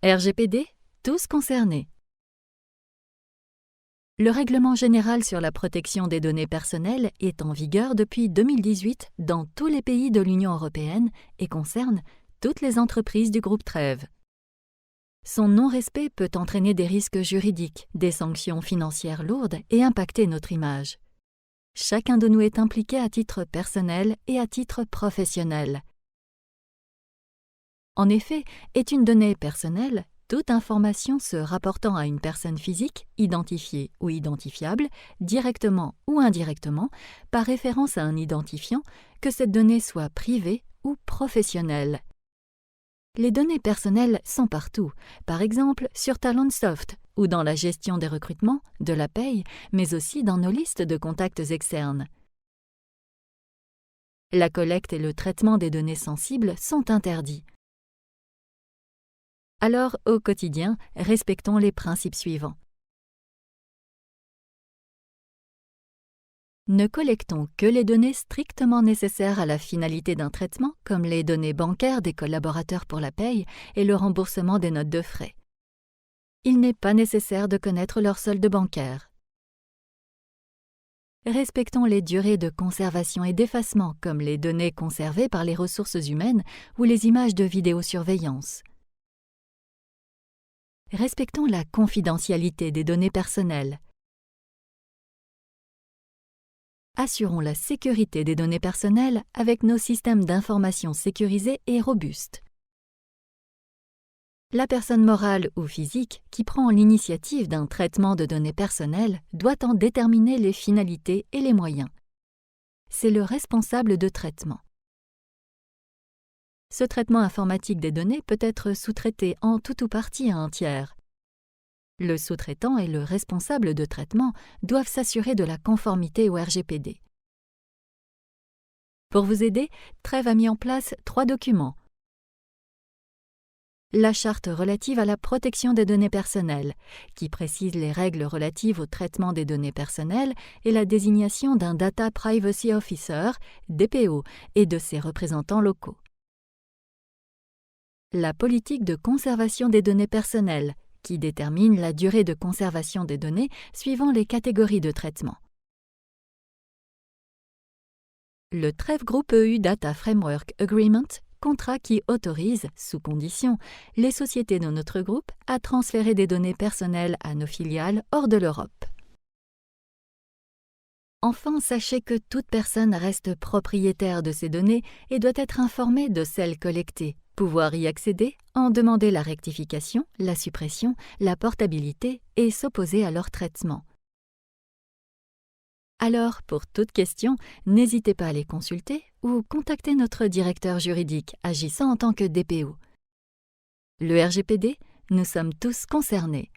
RGPD, tous concernés. Le Règlement général sur la protection des données personnelles est en vigueur depuis 2018 dans tous les pays de l'Union européenne et concerne toutes les entreprises du groupe Trèves. Son non-respect peut entraîner des risques juridiques, des sanctions financières lourdes et impacter notre image. Chacun de nous est impliqué à titre personnel et à titre professionnel. En effet, est une donnée personnelle toute information se rapportant à une personne physique, identifiée ou identifiable, directement ou indirectement, par référence à un identifiant, que cette donnée soit privée ou professionnelle. Les données personnelles sont partout, par exemple sur Talentsoft ou dans la gestion des recrutements, de la paye, mais aussi dans nos listes de contacts externes. La collecte et le traitement des données sensibles sont interdits. Alors, au quotidien, respectons les principes suivants. Ne collectons que les données strictement nécessaires à la finalité d'un traitement, comme les données bancaires des collaborateurs pour la paye et le remboursement des notes de frais. Il n'est pas nécessaire de connaître leur solde bancaire. Respectons les durées de conservation et d'effacement, comme les données conservées par les ressources humaines ou les images de vidéosurveillance. Respectons la confidentialité des données personnelles. Assurons la sécurité des données personnelles avec nos systèmes d'information sécurisés et robustes. La personne morale ou physique qui prend l'initiative d'un traitement de données personnelles doit en déterminer les finalités et les moyens. C'est le responsable de traitement. Ce traitement informatique des données peut être sous-traité en tout ou partie à un tiers. Le sous-traitant et le responsable de traitement doivent s'assurer de la conformité au RGPD. Pour vous aider, Trèves a mis en place 3 documents. La charte relative à la protection des données personnelles, qui précise les règles relatives au traitement des données personnelles et la désignation d'un Data Privacy Officer, DPO, et de ses représentants locaux. La politique de conservation des données personnelles, qui détermine la durée de conservation des données suivant les catégories de traitement. Le Trèves Group EU Data Framework Agreement, contrat qui autorise, sous condition, les sociétés de notre groupe à transférer des données personnelles à nos filiales hors de l'Europe. Enfin, sachez que toute personne reste propriétaire de ces données et doit être informée de celles collectées, pouvoir y accéder, en demander la rectification, la suppression, la portabilité et s'opposer à leur traitement. Alors, pour toute question, n'hésitez pas à les consulter ou contacter notre directeur juridique agissant en tant que DPO. Le RGPD, nous sommes tous concernés.